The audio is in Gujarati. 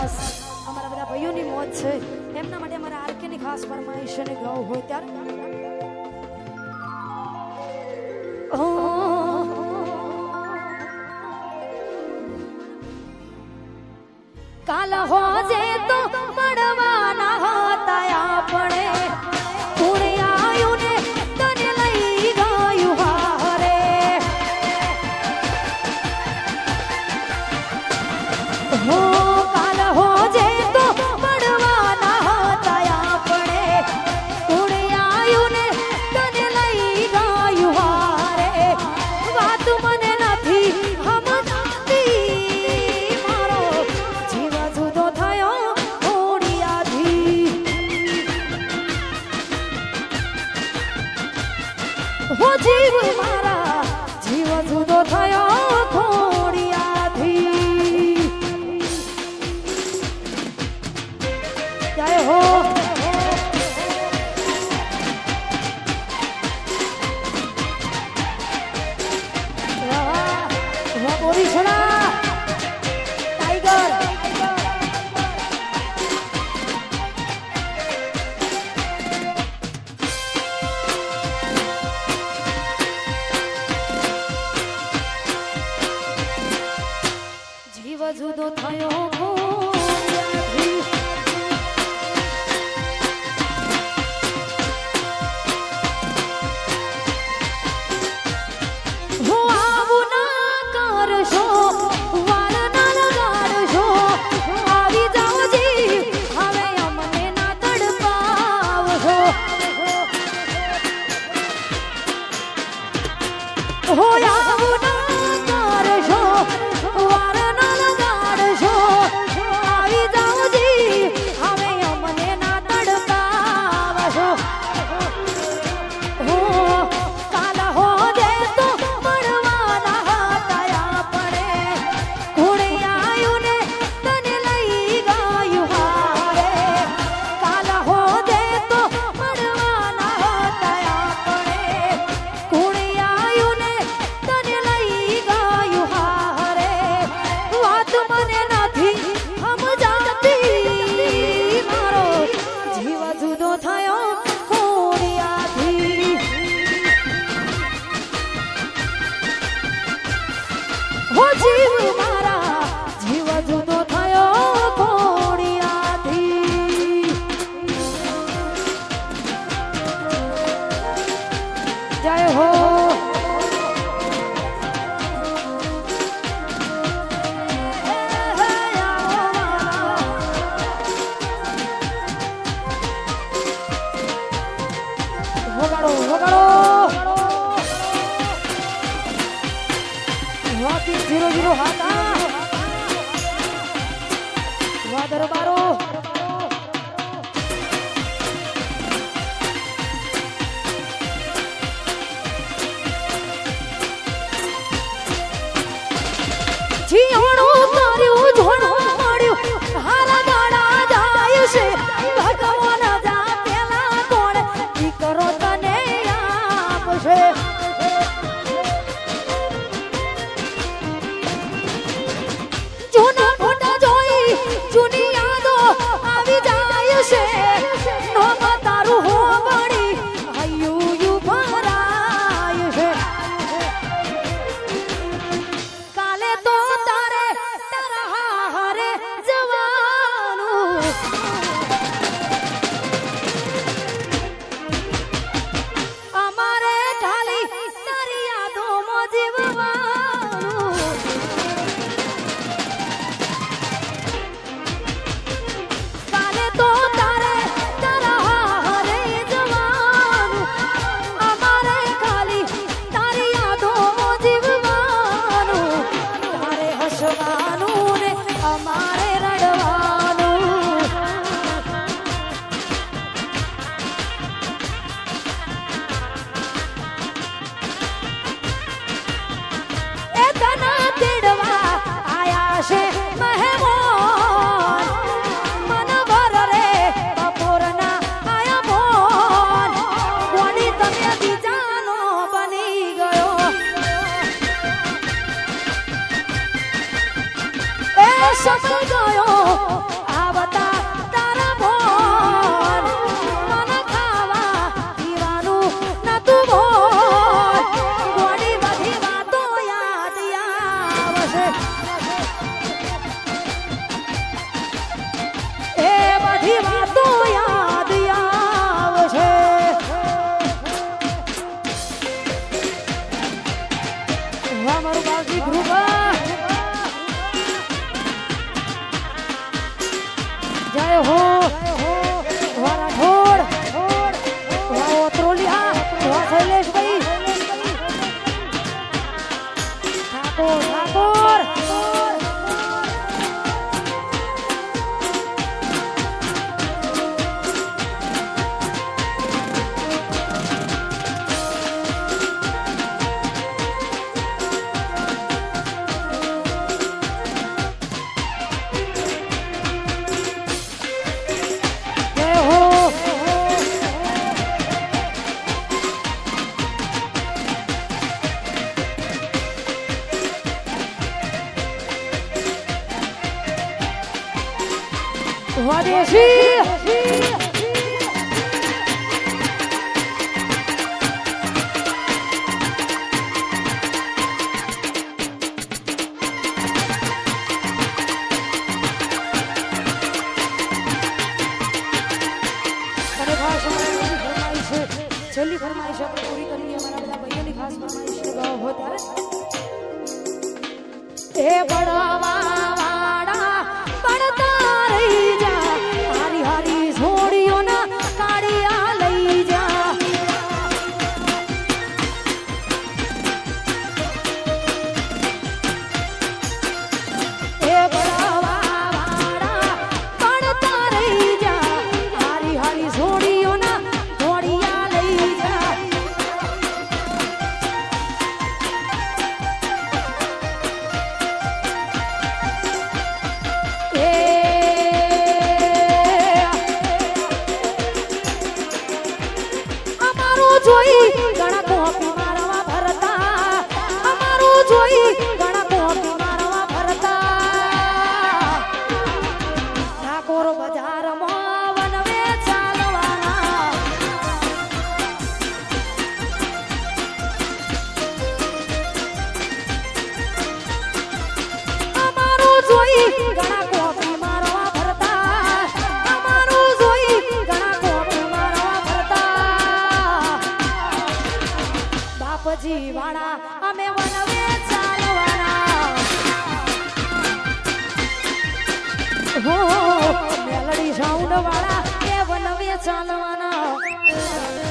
ખાસ અમારા બધા ભાઈઓની મોજ છે એમના માટે અમારે આરકેની ખાસ ફરમાઈશ અને ગાવું હોય ત્યારે કાલ હોજે તો મળવાના હતા આપણે કોણે આયું ને તને લઈ ગયું હારે હો કાલ હોજે તો મળવાના હતા આપણે કોણે આયું ને તને લઈ ગયું હારે વાત મને નથી સમજાતી મારો જીવ જુદો થયો ઓડિયાથી હો જીવ મારા જીવ જુદો થયો ખોડિયાથી જય હો બોરી છોડા ટાઈગર જીવ જુદો થયો ખોડિયાથી હો આવું ના કરશો વાળ ના લગાડશો આવી જાઓ જી હવે અમને ના તડપાવશો હો આવું ના કરશો વાળ ના લગાડશો આવી જાઓ જી હવે અમને ના તડપાવશો હો કાલ હોજે તો મળવાના હતા આપણે કોણે આયું ને તને લઈ ગયું હારે કાલ હોજે તો મળવાના હતા આપણે કોણે આયું ને તને લઈ ગયું હારે વાત મને નથી સમજાતી મારો જીવ જુદો થયો ખોડિયાથી હો જીવ મારા જીવ જુદો થયો ખોડિયાથી જય હો વગાડો વગાડો વાતી 00 હાતા વા દરબારો જીવણું કર્યું જોણું મળ્યું હારા દાડા જાય છે ભગવાન જા પેલા કોણ દીકરો તને આપશે જૂના ફોટા જોઈ જૂની યાદો આવી જાય છે નોમ તારું હો બળી હૈયું ભરાય છે કાલે તો તારે જય હો વારા ઠોડ વાહ ઓત્રોલિયા વાહ શૈલેષભાઈ ઠાકોર ઠાકોર Wadeshi છેલ્લી ફરમાઈશ આપણે પૂરી કરીએ અમારા બધા ભાઈઓની ખાસ ફરમાઈશ ગાવ હો ત્યારે એ બડવા વાડા પડતા રહી જા હારી હારી છોડીઓના કાળિયા લઈ જા એ બડવા વાડા પડતા રહી જા હારી હારી છોડીઓના ઘોડિયા લઈ જા જોઈ ઘણા કોપી મારવા ભરતા અમારું જોઈ ઘણા કોપી મારવા ભરતા ઠાકોર બજારમાં વનવે ચાલવાના અમારું જોઈ ઘણા કોપી મારવા ભરતા અમારું જોઈ ઘણા કોપી મારવા ભરતા બાપજી વાળા અમે વનવે ચાલવાના હો મેલડી સાઉન્ડ વાળા એ વનવે ચાલવાના